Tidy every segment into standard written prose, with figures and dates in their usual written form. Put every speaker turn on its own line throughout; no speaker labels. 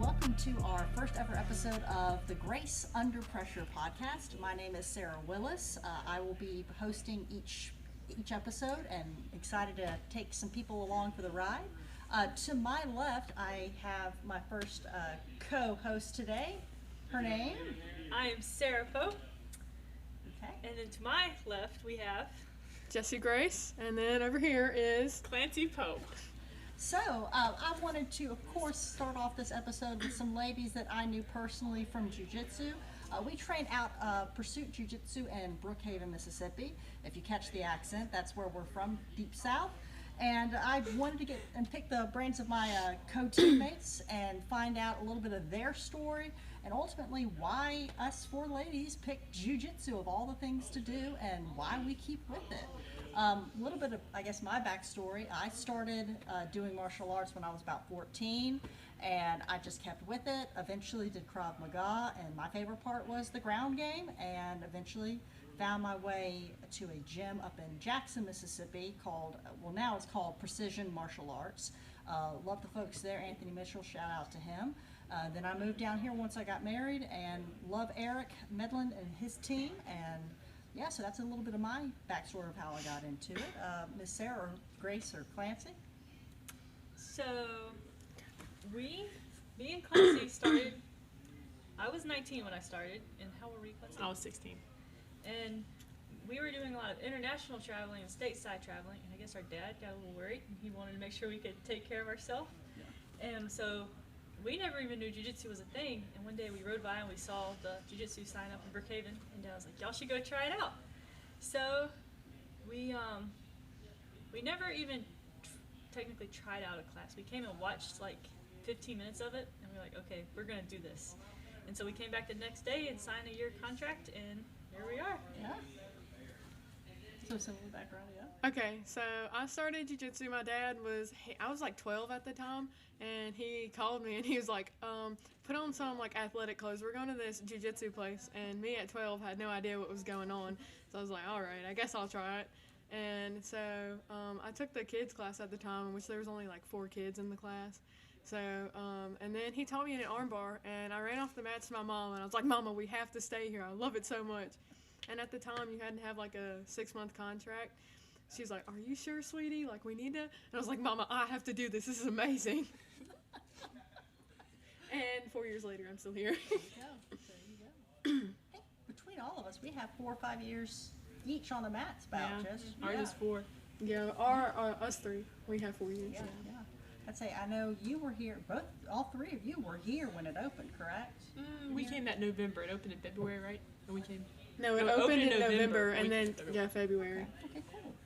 welcome to our first ever episode of the Grace Under Pressure podcast. My name is Sarah Willis. I will be hosting each episode and excited to take some people along for the ride. To my left, I have my first co-host today. Her name?
I am Sarah Pope.
Okay.
And then to my left, we have
Jesse Grace, and then over here is
Clancy Pope.
So, I wanted to, of course, start off this episode with some ladies that I knew personally from Jiu-Jitsu. We train out Pursuit Jiujitsu in Brookhaven, Mississippi. If you catch the accent, that's where we're from, deep south. And I wanted to get and pick the brains of my co-teammates and find out a little bit of their story and ultimately why us four ladies picked Jiu-Jitsu of all the things to do and why we keep with it. A little bit of, I guess, my backstory. I started doing martial arts when I was about 14, and I just kept with it. Eventually did Krav Maga, and my favorite part was the ground game, and eventually found my way to a gym up in Jackson, Mississippi called, well, now it's called Precision Martial Arts. Love the folks there. Anthony Mitchell, shout out to him. Then I moved down here once I got married and love Eric Medlin and his team. And yeah, so that's a little bit of my backstory of how I got into it. Miss Sarah or Grace or Clancy?
So, me and Clancy started, I was 19 when I started, and how old were you, Clancy?
I was 16.
And we were doing a lot of international traveling and stateside traveling, and I guess our dad got a little worried, and he wanted to make sure we could take care of ourselves. Yeah. And so we never even knew Jiu-Jitsu was a thing, and one day we rode by and we saw the Jiu-Jitsu sign up in Brookhaven, and Dad was like, y'all should go try it out. So we never even technically tried out a class. We came and watched like 15 minutes of it, and we were like, okay, we're going to do this. And so we came back the next day and signed a year contract, and here we are.
Yeah. So similar background, yeah.
Okay, so I started jiu-jitsu. My dad I was like 12 at the time, and he called me and he was like, put on some like athletic clothes. We're going to this jiu-jitsu place. And me at 12 had no idea what was going on. So I was like, all right, I guess I'll try it. And so I took the kids class at the time, in which there was only like 4 kids in the class. So, and then he taught me an armbar, and I ran off the mats to my mom, and I was like, Mama, we have to stay here. I love it so much. And at the time, you had to have like a 6-month contract. She's like, are you sure, sweetie? Like, we need to? And I was like, Mama, I have to do this. This is amazing. And 4 years later, I'm still here.
There you go. Hey, between all of us, we have 4 or 5 years each on the mats about just.
Ours is 4. Yeah, us 3. We have 4 years.
Yeah. I'd say I know you were here. All 3 of you were here when it opened, correct?
We came that November. It opened in February, right? And we came.
No, it opened in November and then February.
Okay,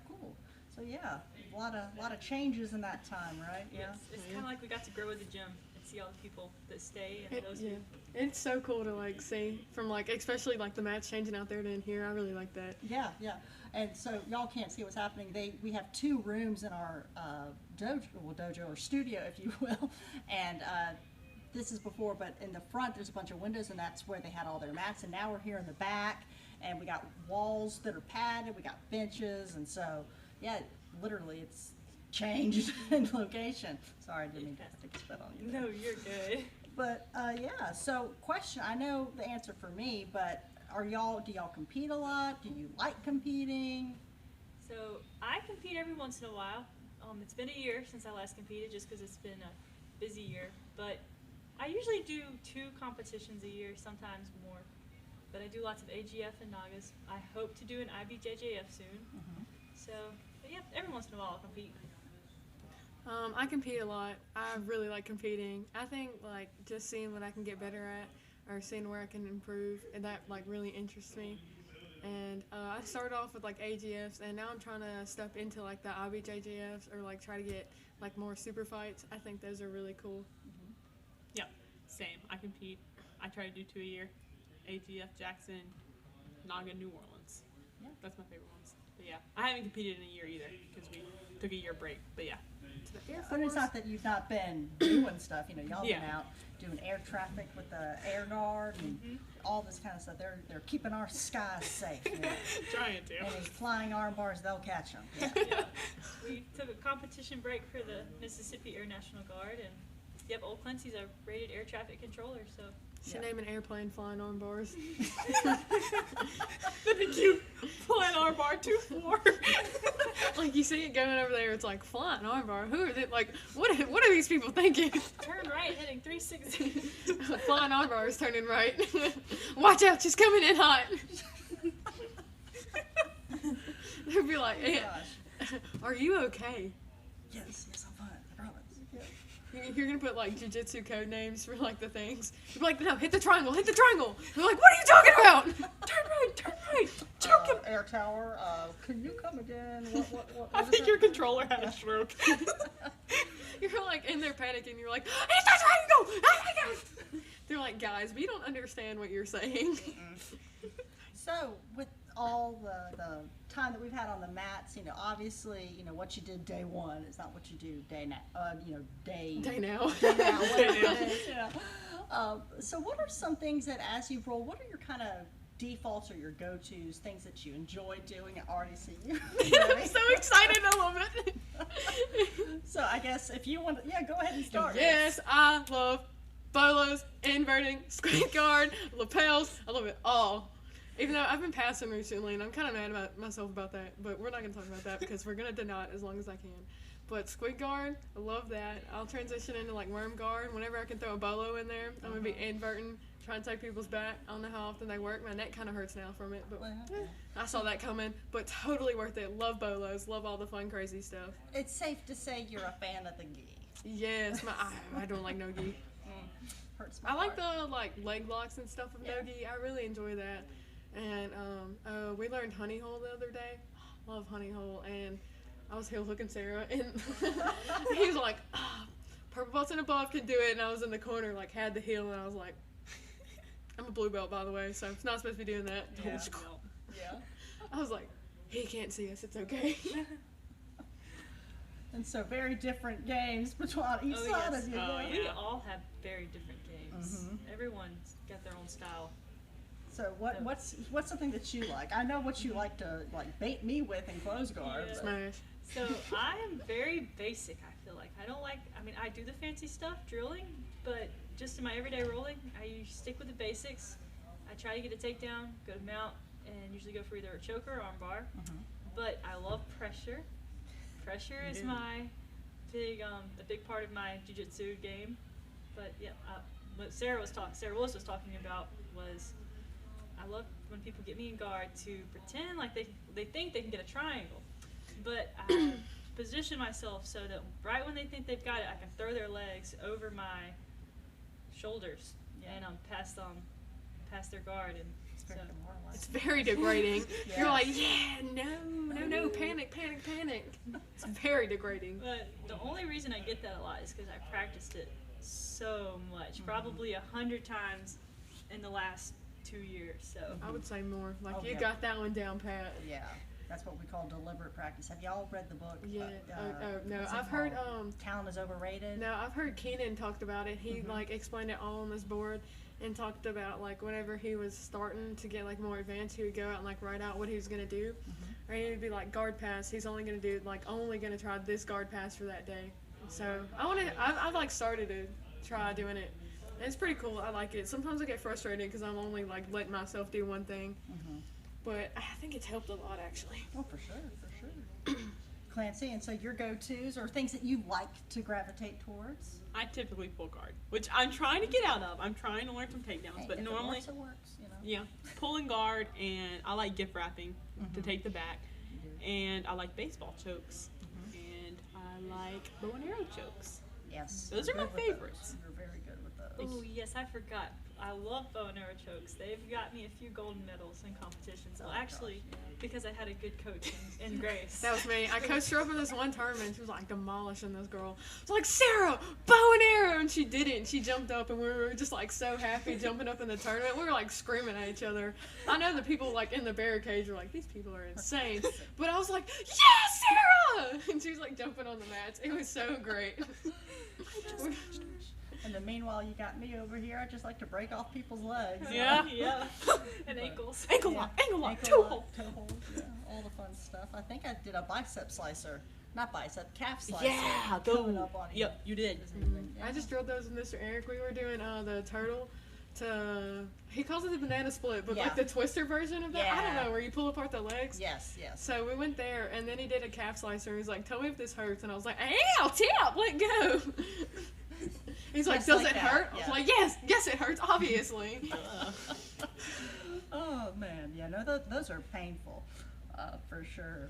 cool. So yeah, a lot of changes in that time, right? Yeah.
It's kind of like we got to grow with the gym and see all the people that stay and those who.
It's so cool to like see from like, especially like the mats changing out there to in here. I really like that.
Yeah. And so y'all can't see what's happening. We have 2 rooms in our dojo or studio, if you will, and. This is before, but in the front there's a bunch of windows, and that's where they had all their mats. And now we're here in the back, and we got walls that are padded, we got benches, and so yeah, literally it's changed in location. Sorry, I didn't mean to stick a spit on you.
No, you're good.
But yeah, so question, I know the answer for me, but do y'all compete a lot? Do you like competing?
So I compete every once in a while. It's been a year since I last competed, just because it's been a busy year, but I usually do 2 competitions a year, sometimes more, but I do lots of AGF and Nagas. I hope to do an IBJJF soon. Mm-hmm. So, but yeah, every once in a while I'll compete.
I compete a lot. I really like competing. I think like just seeing what I can get better at or seeing where I can improve, and that like really interests me. And I started off with like AGFs, and now I'm trying to step into like the IBJJFs or like try to get like more super fights. I think those are really cool. Mm-hmm.
Yep, same. I compete. I try to do 2 a year. AGF, Jackson, Naga, New Orleans. Yeah. That's my favorite ones. But yeah, I haven't competed in a year either because we took a year break. But yeah.
But it's not that you've not been doing stuff. Y'all been out doing air traffic with the Air Guard and all this kind of stuff. They're keeping our skies safe.
Trying to.
Any flying arm bars, they'll catch them.
Yeah. We took a competition break for the Mississippi Air National Guard, and Yep, Old Clancy's a rated air traffic controller, so.
Should name an airplane flying arm bars.
That'd be cute. Flying arm bar 2-4.
Like you see it going over there, it's like flying arm bar. Who are they? Like what are these people thinking?
Turn right, heading 360.
Flying arm bar is turning right. Watch out, she's coming in hot. They'd be like,
Oh, gosh.
are you okay?
Yes, I'm fine. I promise. Yeah.
You're gonna put like jujitsu code names for like the things. You're like, no, hit the triangle, hit the triangle. They're like, what are you talking about? Turn right, choke him.
Air tower, can you come again? What
I
is
think
that?
your controller had a stroke.
You're like in there panicking. You're like, hit the triangle. Oh my God. They're like, guys, we don't understand what you're saying.
So, with all the time that we've had on the mats, obviously, what you did day one is not what you do day now. Day
now.
whatever it is, so, what are some things that, as you've rolled, what are your kind of defaults or your go-tos, things that you enjoy doing? I already see you.
I'm so excited. I love it.
So, I guess if you want to, go ahead and start.
Yes, I love bolos, inverting, squid guard, lapels. I love it all. Even though I've been passing recently, and I'm kind of mad about myself about that, but we're not going to talk about that because we're going to deny it as long as I can. But squid guard, I love that. I'll transition into like worm guard. Whenever I can throw a bolo in there, I'm going to be inverting, trying to take people's back. I don't know how often they work. My neck kind of hurts now from it, but I saw that coming. But totally worth it. Love bolos. Love all the fun, crazy stuff.
It's safe to say you're a fan of the gi.
Yes, I don't like no gi.
Hurts my
I like
heart.
the like leg locks and stuff of no gi. I really enjoy that. And we learned honey hole the other day. Love honey hole. And I was heel hooking Sarah, and he was like, purple belts and above can do it. And I was in the corner, like had the heel, and I was like, I'm a blue belt, by the way, so it's not supposed to be doing that.
Yeah.
I was like, he can't see us. It's okay.
And so very different games between each side of you.
Oh,
yeah.
We all have very different games.
Mhm.
Everyone's got their own style.
So what's something that you like? I know what you like to bait me with in close guard.
Yeah.
but-
Smash.
So I am very basic, I feel like. I do the fancy stuff, drilling, but just in my everyday rolling, I stick with the basics. I try to get a takedown, go to mount, and usually go for either a choker or arm bar. But I love pressure. Pressure is my a big part of my jiu-jitsu game. But yeah, what Sarah Willis was talking about was I love when people get me in guard to pretend like they think they can get a triangle. But I position myself so that right when they think they've got it, I can throw their legs over my shoulders and past their guard. And
It's very demoralizing.
It's very degrading.
Yes.
You're like, no, panic. It's very degrading.
But the only reason I get that a lot is because I practiced it so much, probably 100 times in the last 2 years. So
I would say more. Like
Oh,
you
yeah.
got that one down pat.
Yeah, that's what we call deliberate practice. Have y'all read the book?
Yeah. No,
what's it
I've heard.
called? Talent is overrated.
No, I've heard Keenan talked about it. He like explained it all on this board and talked about like whenever he was starting to get like more advanced, he would go out and like write out what he was gonna do, or he would be like guard pass. He's only gonna do only gonna try this guard pass for that day. So I've like started to try doing it. And it's pretty cool. I like it. Sometimes I get frustrated because I'm only like letting myself do one thing, but I think it's helped a lot actually.
Oh, for sure. Clancy, and so your go-tos or things that you like to gravitate towards?
I typically pull guard, which I'm trying to get out of. I'm trying to learn some takedowns,
Hey,
but
if
normally,
it works,
yeah, pulling guard, and I like gift wrapping to take the back, and I like baseball chokes, and I like bow and arrow chokes.
Yes.
Those
you're
are my
good with
favorites.
those. You're very good with those.
oh yes, I forgot. I love bow and arrow chokes. They've got me a few golden medals in competitions. Well,
Oh,
actually, because I had a good coach in Grace.
That was me. I coached her up in this one tournament. She was like demolishing this girl. I was like, Sarah, bow and arrow, and she did it. And she jumped up, and we were just like so happy jumping up in the tournament. We were like screaming at each other. I know the people like in the barricades were like, these people are insane. But I was like, yeah, Sarah! And she was like jumping on the mats. It was so great.
And then meanwhile, you got me over here. I just like to break off people's legs.
Yeah.
yeah, and ankles.
Ankle
Yeah.
lock, ankle lock,
Ankle
toe
lock,
hold.
toe hold, yeah, all the fun stuff. I think I did a bicep slicer not bicep, calf slicer.
Yeah,
coming up on you.
Yep, you did.
I just drilled those with Mr. Eric. We were doing the turtle to, he calls it the banana split, but
Yeah.
like the twister version of that. I don't
Yeah.
know, where you pull apart the legs.
Yes.
So we went there, and then he did a calf slicer. He's like, "Tell me if this hurts," and I was like, "Ow, tap, let go." He's like,
Just
"Does
like
it
that,
hurt?" I
yeah.
was like, "Yes, it hurts, obviously."
Oh man, yeah, no, those are painful, for sure.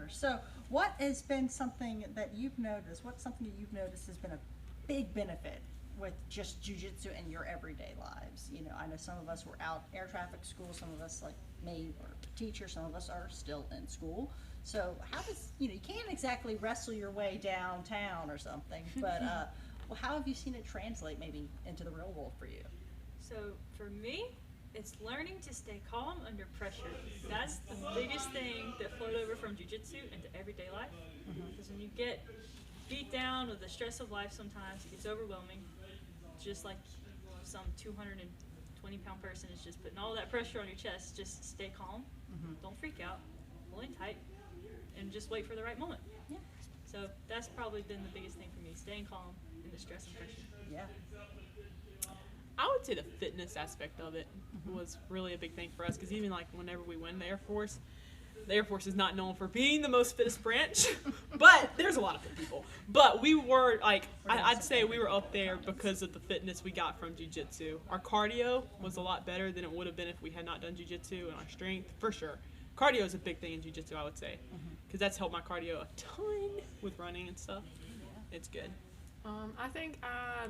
So, what has been something that you've noticed? What's something that you've noticed has been a big benefit with just jujitsu in your everyday lives? You know, I know some of us were out air traffic school, some of us like me were teachers, some of us are still in school. So, how does you can't exactly wrestle your way downtown or something, but well, how have you seen it translate maybe into the real world for you?
So for me, it's learning to stay calm under pressure. That's the biggest thing that flowed over from jiu-jitsu into everyday life. Because when you get beat down with the stress of life, sometimes it gets overwhelming. Just like some 220-pound person is just putting all that pressure on your chest. Just stay calm. Don't freak out. Hold in tight, and just wait for the right moment.
Yeah.
So that's probably been the biggest thing for me: staying calm in the stress and pressure.
Yeah.
I would say the fitness aspect of it was really a big thing for us, because even like whenever we went in the Air Force is not known for being the most fittest branch, but there's a lot of fit people. But we were like, I'd say we were up there because of the fitness we got from jiu-jitsu. Our cardio was a lot better than it would have been if we had not done jiu-jitsu, and our strength, for sure. Cardio is a big thing in jiu-jitsu, I would say, because that's helped my cardio a ton with running and stuff. It's good.
I think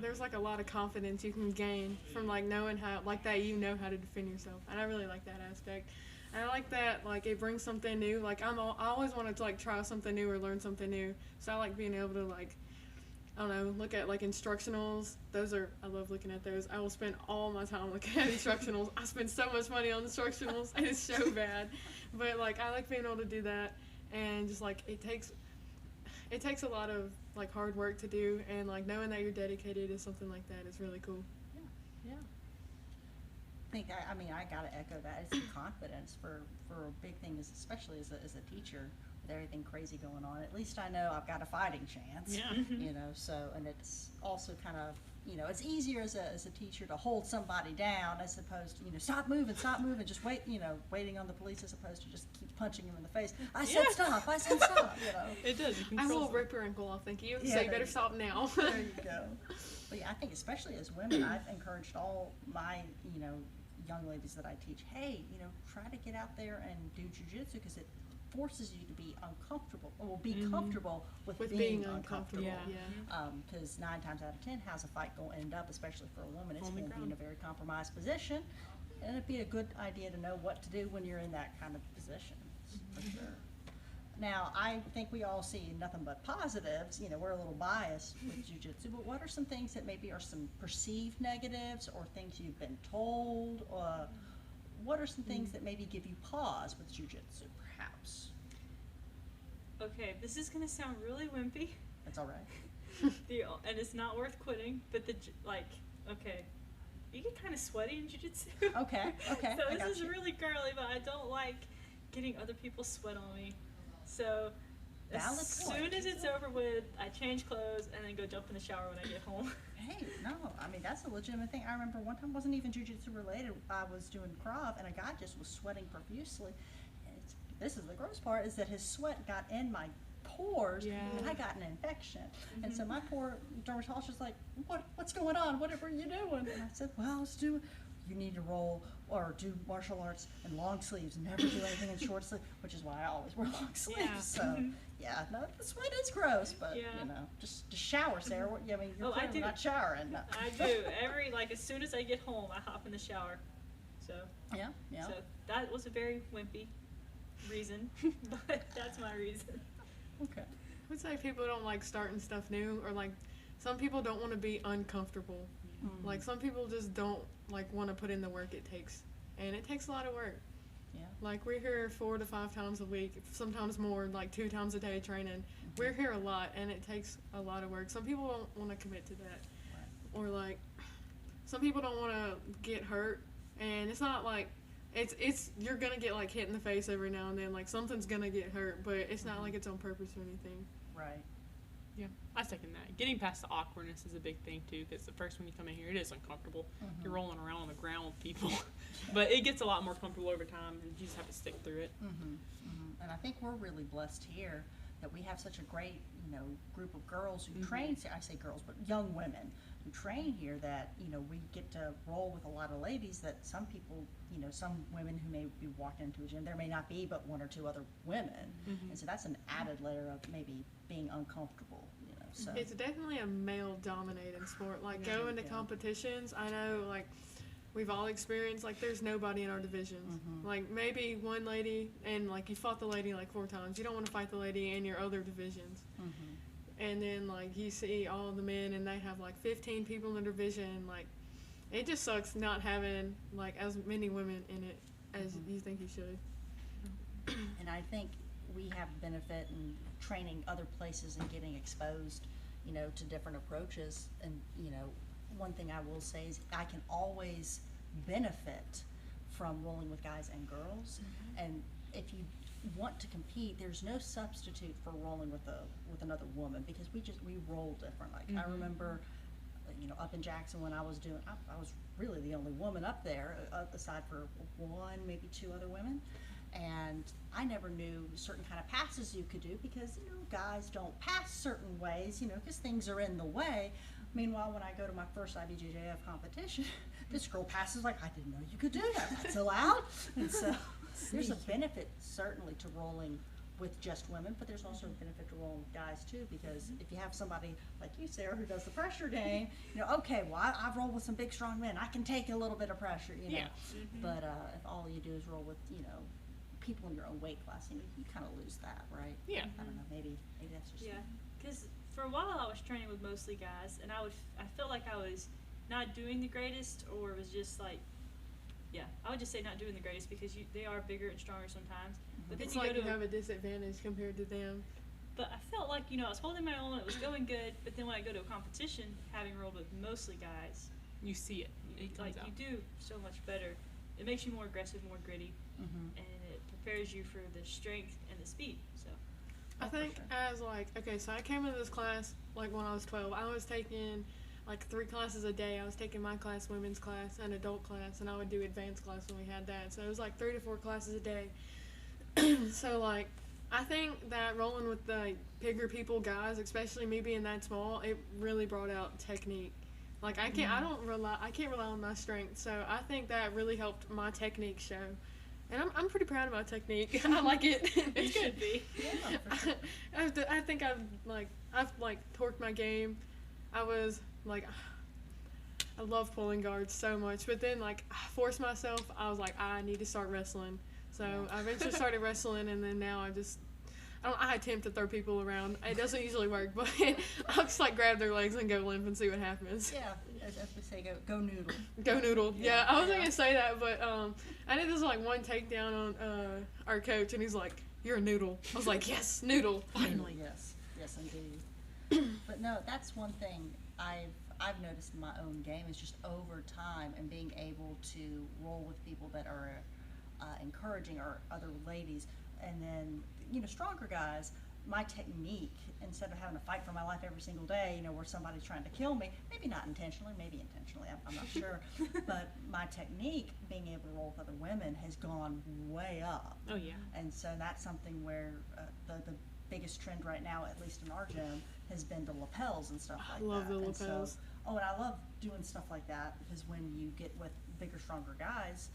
there's like a lot of confidence you can gain from like knowing how, like that you know how to defend yourself, and I really like that aspect. And I like that like it brings something new. Like I always wanted to like try something new or learn something new, so I like being able to like, I don't know, look at like instructionals. I love looking at those. I will spend all my time looking at instructionals. I spend so much money on instructionals, and it's so bad. But like I like being able to do that, and just like it takes a lot of like hard work to do, and like knowing that you're dedicated to something like that is really cool.
Yeah. I mean, I gotta echo that. It's the confidence for a big thing, especially as a teacher with everything crazy going on. At least I know I've got a fighting chance.
Yeah.
So, and it's also kind of, it's easier as a teacher to hold somebody down as opposed to, stop moving, just wait, waiting on the police as opposed to just keep punching him in the face. I said stop.
It does.
I will rip your ankle off, thank you.
Yeah,
So you better stop now.
There you go. But yeah, I think especially as women, I've encouraged all my, young ladies that I teach, hey, try to get out there and do jujitsu, because it forces you to be uncomfortable, or be comfortable with being uncomfortable.
Yeah.
Because 9 times out of 10, how's a fight going to end up, especially for a woman? It's
On the
going to be in
ground.
a very compromised position, and it'd be a good idea to know what to do when you're in that kind of position, for sure. Now, I think we all see nothing but positives. We're a little biased with jiu-jitsu, but what are some things that maybe are some perceived negatives, or things you've been told? What are some things that maybe give you pause with jiu-jitsu, perhaps?
Okay, this is gonna sound really wimpy,
That's all right.
and it's not worth quitting. But okay, you get kind of sweaty in jiu-jitsu.
Okay,
So
I got
this is
you.
really girly, but I don't like getting other people's sweat on me. So
Valid
as
point.
soon as it's over with, I change clothes and then go jump in the shower when I get home.
Hey, no, I mean, that's a legitimate thing. I remember one time, wasn't even jiu-jitsu related, I was doing Krav, and a guy just was sweating profusely. And this is the gross part, is that his sweat got in my pores, and I got an infection. And so my poor dermatologist was like, what's going on? What were you doing? And I said, well, you need to roll or do martial arts in long sleeves, never do anything in short sleeves, which is why I always wear long sleeves.
Yeah.
So, yeah, no, the sweat is gross, but,
Yeah.
just shower, Sarah. I mean, you're
Oh, I
clearly
do.
not showering. No.
I do. As soon as I get home, I hop in the shower. So,
Yeah.
so that was a very wimpy reason, but that's my reason.
Okay.
I would say people don't like starting stuff new, or like some people don't want to be uncomfortable. Like some people just don't like want to put in the work it takes, and it takes a lot of work.
Yeah.
Like we're here 4 to 5 times a week, sometimes more, like 2 times a day training. We're here a lot, and it takes a lot of work. Some people don't want to commit to that, or like some people don't want to get hurt, and it's not like it's you're gonna get like hit in the face every now and then, like something's gonna get hurt, but it's not like it's on purpose or anything.
Right.
Yeah, I second that. Getting past the awkwardness is a big thing too, because at first when you come in here, it is uncomfortable. You're rolling around on the ground with people, but it gets a lot more comfortable over time, and you just have to stick through it.
And I think we're really blessed here that we have such a great, group of girls who train. I say girls, but young women who train here. That we get to roll with a lot of ladies. That some people, some women who may be walking into a gym, there may not be but one or two other women, and so that's an added layer of maybe being uncomfortable. So
It's definitely a male-dominated sport. Like, going to competitions, I know, like, we've all experienced, like, there's nobody in our divisions. Like, maybe one lady, and, like, you fought the lady, like, 4 times. You don't want to fight the lady in your other divisions. And then, like, you see all the men, and they have, like, 15 people in the division. Like, it just sucks not having, like, as many women in it as you think you should.
And I think we have benefit in training other places and getting exposed, to different approaches. And, one thing I will say is I can always benefit from rolling with guys and girls. And if you want to compete, there's no substitute for rolling with another woman, because we roll different. Like, I remember, up in Jackson when I was really the only woman up there, aside for one, maybe 2 other women. And I never knew certain kind of passes you could do, because guys don't pass certain ways, because things are in the way. Meanwhile, when I go to my first IBJJF competition, this girl passes like, I didn't know you could do that. That's allowed. And so there's a benefit certainly to rolling with just women, but there's also a benefit to rolling with guys too, because if you have somebody like you, Sarah, who does the pressure game, okay, well, I've rolled with some big, strong men. I can take a little bit of pressure,
Yeah.
But if all you do is roll with, people in your own weight class, you kind of lose that, right?
Yeah.
I don't know, maybe that's just
because for a while I was training with mostly guys, and I felt like I was not doing the greatest, or was just like, I would just say not doing the greatest, because they are bigger and stronger sometimes. But then
It's
you
like
go
you
to
have a disadvantage compared to them.
But I felt like, I was holding my own, it was going good, but then when I go to a competition, having rolled with mostly guys,
You see it. It comes
like,
out.
you do so much better. It makes you more aggressive, more gritty, and it prepares you for the strength and the speed. So
I think as, like, okay, so I came into this class, like, when I was 12. I was taking, like, 3 classes a day. I was taking my class, women's class, and adult class, and I would do advanced class when we had that. So it was, like, 3 to 4 classes a day. So, like, I think that rolling with the bigger people, guys, especially me being that small, it really brought out technique. Like, I can't rely on my strength. So I think that really helped my technique show. And I'm pretty proud of my technique. I like it.
it should be.
Yeah, for sure.
I think I've torqued my game. I was like, I love pulling guards so much, but then, like, I forced myself. I was like, I need to start wrestling. So I eventually started wrestling, and then now I attempt to throw people around. It doesn't usually work, but I'll just, like, grab their legs and go limp and see what happens.
Yeah, as we say, go noodle.
Go noodle. Yeah, I wasn't
Yeah.
gonna say that, but I did this, like, one takedown on our coach, and he's like, "You're a noodle." I was like, "Yes, noodle, finally."
Yes, indeed. But no, that's one thing I've noticed in my own game is just over time and being able to roll with people that are encouraging, or other ladies, and then stronger guys. My technique, instead of having to fight for my life every single day, where somebody's trying to kill me, maybe not intentionally, maybe intentionally, I'm not sure, but my technique, being able to roll with other women, has gone way up.
Oh, yeah.
And so that's something where the biggest trend right now, at least in our gym, has been the lapels and stuff like that.
I love the
And so-
lapels.
and I love doing stuff like that, because when you get with bigger, stronger guys,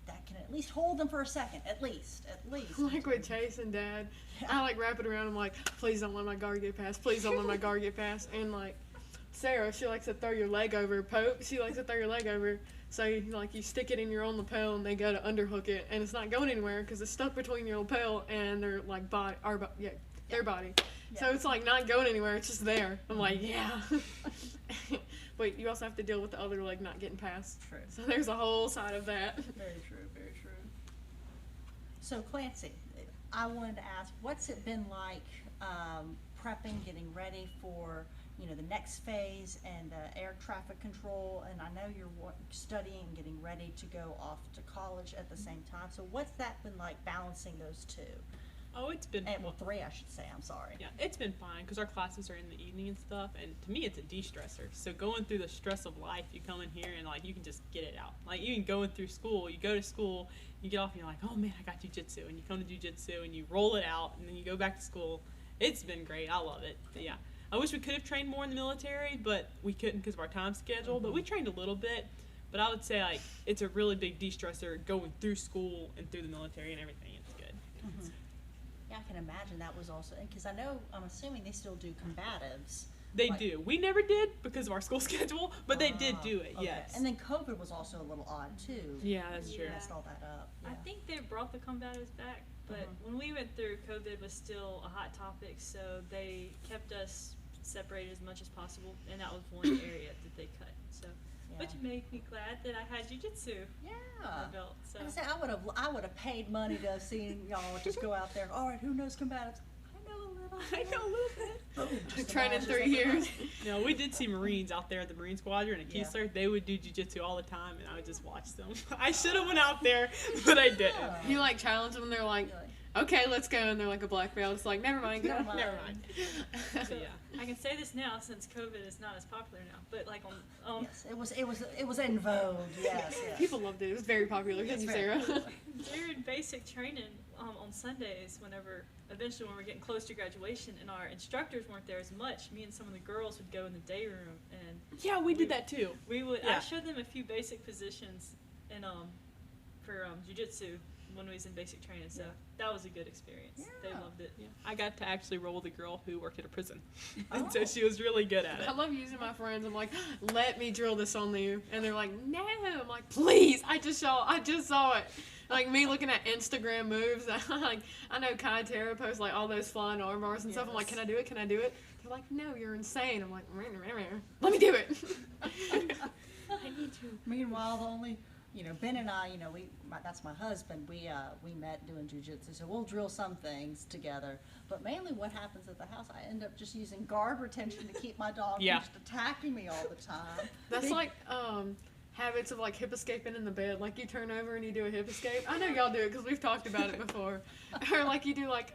that can at least hold them for a second, at least.
Like with Chase and Dad, I, like, wrap it around. I'm like, "Please don't let my guard get past. Please don't let my guard get past." And, like, Sarah, she likes to throw your leg over. Pope, she likes to throw your leg over. So, you stick it in your own lapel, and they go to underhook it, and it's not going anywhere because it's stuck between your lapel and their, like, their body. So it's, like, not going anywhere. It's just there. I'm like, yeah. But you also have to deal with the other leg not getting past.
True.
So there's a whole side of that.
Very true, very true. So Clancy, I wanted to ask, what's it been like prepping, getting ready for the next phase and air traffic control? And I know you're studying, getting ready to go off to college at the same time. So what's that been like, balancing those two?
Oh, it's been
And, well, 3, I should say. I'm sorry.
Yeah, it's been fine because our classes are in the evening and stuff, and to me it's a de-stressor. So going through the stress of life, you come in here and like you can just get it out. Like even going through school, you go to school, you get off and you're like, oh man, I got jujitsu, and you come to jujitsu and you roll it out, and then you go back to school. It's been great. I love it. But yeah, I wish we could have trained more in the military, but we couldn't because of our time schedule. But we trained a little bit. But I would say like it's a really big de-stressor going through school and through the military and everything. It's good.
Mhm. Yeah, I can imagine that was also, because I know, I'm assuming they still do combatives.
They
like-
do. We never did because of our school schedule, but they did do it.
Okay.
Yes.
And then COVID was also a little odd too.
Yeah, that's true.
Yeah.
Messed all that up.
I
Yeah.
think they brought the combatives back, but when we went through, COVID was still a hot topic, so they kept us separated as much as possible, and that was one area that they cut. So, which made me glad that I had jujitsu on
Yeah.
my belt. So
I say I would have paid money to have seen y'all just go out there. All right, who knows combatives? I know a little.
I know a little bit.
Boom, just
Training
imagine.
3 years.
No, we did see Marines out there at the Marine Squadron at
Yeah.
Keesler. They would do jujitsu all the time, and I would just watch them. I should have went out there, but I didn't.
Yeah.
You like challenge them, and they're like,
You're like,
okay, let's go, and they're like a black belt. It's like, never mind.
Never mind.
Never mind. So, yeah.
I can say this now since COVID is not as popular now, but like on
yes, it was in vogue. Yes, yes.
People loved it. It was very popular. Thank
It's
you,
very
Sarah.
during basic training on Sundays, eventually when we're getting close to graduation and our instructors weren't there as much, me and some of the girls would go in the day room and
Yeah, we did that too.
we would.
Yeah.
I showed them a few basic positions in for jujitsu when we was in basic training, so that was a good experience. They
Yeah.
loved it.
Yeah. I got to actually roll with a girl who worked at a prison,
Oh.
and so she was really good at it.
I love using my friends. I'm like, let me drill this on you, and they're like, no. I'm like, please. I just saw it. Like me looking at Instagram moves. I know Kai Tara posts like all those flying arm bars and stuff. I'm like,
Yes.
can I do it? Can I do it? They're like, no, you're insane. I'm like, let me do it.
I need to.
Meanwhile, the only, Ben and I, that's my husband. We met doing jujitsu, so we'll drill some things together. But mainly, what happens at the house, I end up just using guard retention to keep my dog
Yeah.
from just attacking me all the time.
That's
Big-
like habits of like hip escaping in the bed. Like you turn over and you do a hip escape. I know y'all do it because we've talked about it before. Or like you do like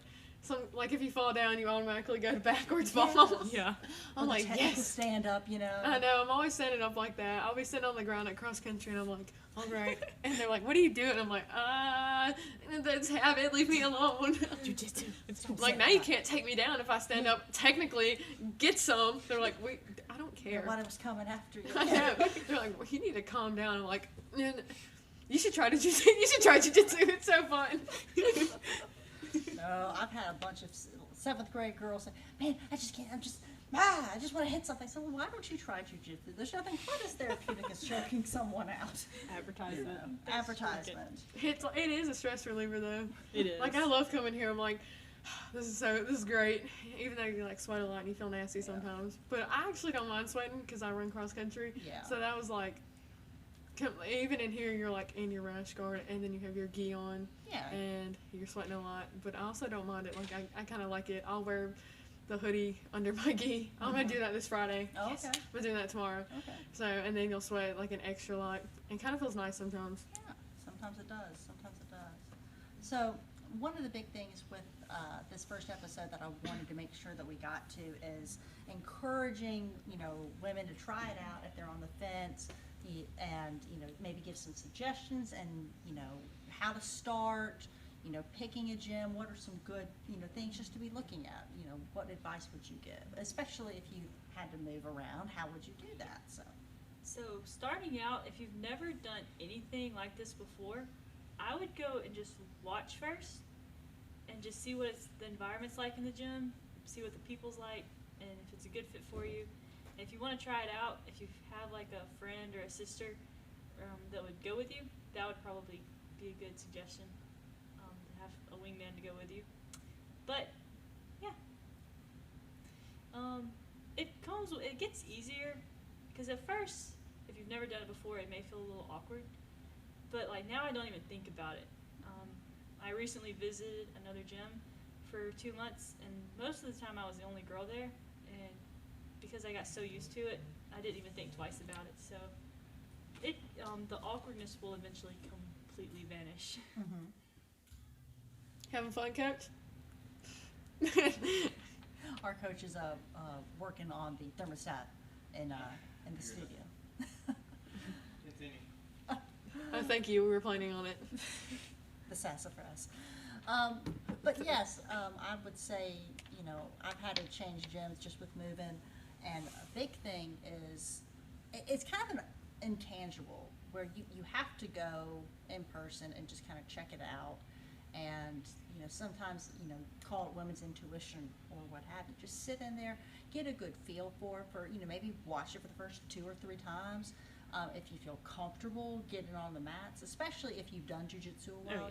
like if you fall down, you automatically go to backwards fall.
Yes.
Yeah.
or
I'm
the
like,
technical
yes.
stand up.
I know. I'm always standing up like that. I'll be sitting on the ground at cross country and I'm like, all right. And they're like, what are you doing? I'm like, that's habit. Leave me alone.
Jujitsu. It's
Like now you can't take me down if I stand up. Technically, get some. They're like, wait, I don't care.
What was coming after you?
I know. They're like, well, you need to calm down. I'm like, you should try jujitsu. You should try jujitsu. It's so fun.
No, I've had a bunch of 7th grade girls say, man, I just can't, I just want to hit something. So why don't you try jujitsu? There's nothing quite as therapeutic as choking someone out.
advertisement.
Advertisement.
It is a stress reliever though.
It is.
Like I love coming here. I'm like, this is great. Even though you like sweat a lot and you feel nasty sometimes, but I actually don't mind sweating because I run cross country.
Yeah.
So that was like, even in here you're like in your rash guard and then you have your gi on
Yeah.
and you're sweating a lot. But I also don't mind it. Like I kind of like it. I'll wear the hoodie under my gi. I'm gonna do that this Friday.
Oh, okay.
I'm doing that tomorrow.
Okay.
So and then you'll sweat like an extra lot and kind of feels nice sometimes.
Yeah. Sometimes it does. Sometimes it does. So one of the big things with this first episode that I wanted to make sure that we got to is encouraging, women to try it out if they're on the fence, and maybe give some suggestions and how to start. Picking a gym. What are some good things just to be looking at? What advice would you give, especially if you had to move around? How would you do that?
So starting out, if you've never done anything like this before, I would go and just watch first and just see what the environment's like in the gym, see what the people's like, and if it's a good fit for you. And if you want to try it out, if you have like a friend or a sister that would go with you, that would probably be a good suggestion, to have a wingman to go with you. But yeah, it gets easier because at first, if you've never done it before, it may feel a little awkward. But like now, I don't even think about it. I recently visited another gym for 2 months, and most of the time I was the only girl there, and because I got so used to it, I didn't even think twice about it. So the awkwardness will eventually completely vanish.
Mm-hmm.
Having fun, coach?
Our coach is working on the thermostat in the studio.
Oh, thank you. We were planning on it.
The sassafras. But yes, I would say, you know, I've had to change gyms just with moving, and a big thing is it's kind of an intangible where you have to go in person and just kind of check it out, and you know, sometimes, you know, call it women's intuition or what have you. Just sit in there, get a good feel for you know, maybe watch it for the first 2 or 3 times. If you feel comfortable getting on the mats, especially if you've done jujitsu a while,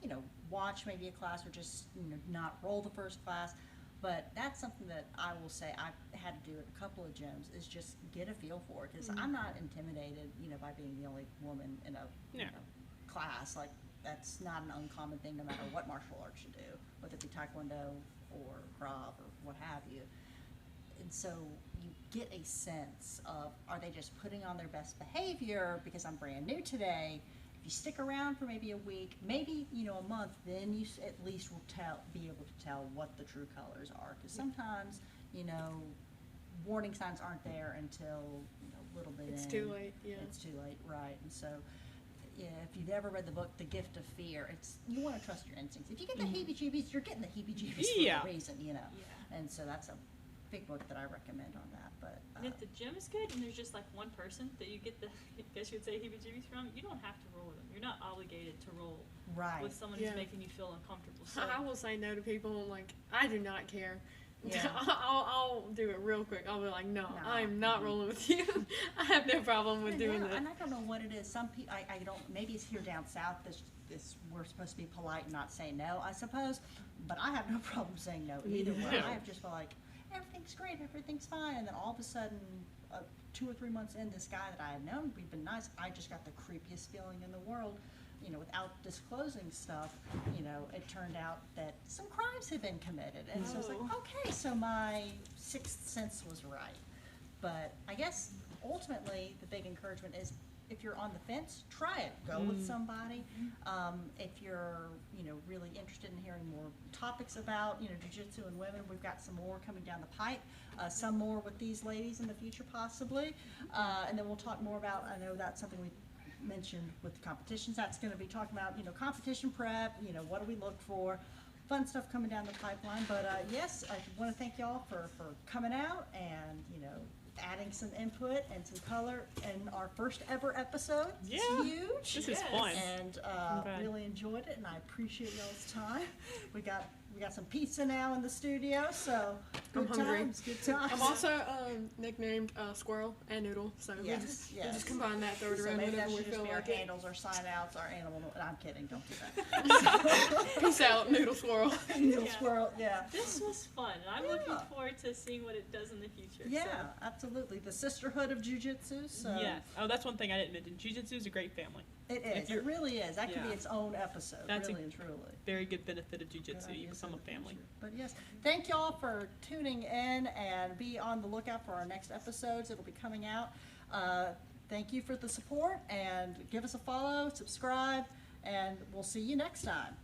you know, watch maybe a class or just, you know, not roll the first class. But that's something that I will say I've had to do at a couple of gyms, is just get a feel for it, because I'm not intimidated, you know, by being the only woman in a you know, class. Like, that's not an uncommon thing, no matter what martial arts you do, whether it be Taekwondo or Krav or what have you. And so you get a sense of, are they just putting on their best behavior because I'm brand new today? If you stick around for maybe a week, maybe, you know, a month, then you at least will be able to tell what the true colors are. Because sometimes, you know, warning signs aren't there until, you know, a little bit
It's
in.
too late, yeah.
It's too late, right. And so, yeah, if you've ever read the book, The Gift of Fear, you want to trust your instincts. If you get the heebie-jeebies, you're getting the heebie-jeebies for a reason, you know.
Yeah.
And so that's a big book that I recommend on that. But
And if the gym is good and there's just like one person that you get the, I guess you would say, heebie-jeebies from, you don't have to roll with them. You're not obligated to roll
right.
with someone
Yeah.
who's making you feel uncomfortable. So
I will say no to people. Like, I do not care.
Yeah.
I'll do it real quick. I'll be like, no. I'm not
Mhm.
rolling with you. I have no problem with doing
Yeah,
that.
and I don't know what it is. Some people, I don't. Maybe it's here down south. This we're supposed to be polite and not say no, I suppose. But I have no problem saying no either way.
Yeah.
I have just felt like everything's great, everything's fine, and then all of a sudden, 2 or 3 months in, this guy that I had known, we've been nice. I just got the creepiest feeling in the world. You know, without disclosing stuff, you know, it turned out that some crimes had been committed. And so it's like,
Oh.
okay, so my sixth sense was right. But I guess ultimately the big encouragement is, if you're on the fence, try it. Go with somebody. If you're, you know, really interested in hearing more topics about, you know, jiu-jitsu and women, we've got some more coming down the pipe. Some more with these ladies in the future, possibly. And then we'll talk more about, I know that's something we mentioned with the competitions. That's going to be talking about, you know, competition prep, you know, what do we look for, fun stuff coming down the pipeline. But yes, I want to thank y'all for coming out and, you know, adding some input and some color in our first ever episode.
Yeah.
It's huge.
This is fun.
And
glad.
really enjoyed it, and I appreciate y'all's time. We got some pizza now in the studio, so
I'm
good
hungry.
times, good times.
I'm also nicknamed Squirrel and Noodle, so
Yes,
we just
yes.
combine that, throw it
So
around
maybe that
whenever we
should just
feel
be our
like it.
handles, our sign outs, our animal. I'm kidding, don't do that.
Peace out, Noodle Squirrel.
Little
Yeah.
squirrel, yeah.
this was fun, and I'm looking
Yeah.
forward to seeing what it does in the future.
Yeah,
So.
absolutely. The sisterhood of jujitsu. So
Yeah. Oh, that's one thing I didn't mention. Jiu-jitsu is a great family.
it
If
is.
you're-
It really is. That could be
Yeah.
its own episode,
That's a-
really and truly.
Very good benefit of
Good
jiu-jitsu. You
ideas
become
in
a
the
family.
future. But yes, thank y'all for tuning in, and be on the lookout for our next episodes. It'll be coming out. Thank you for the support, and give us a follow, subscribe, and we'll see you next time.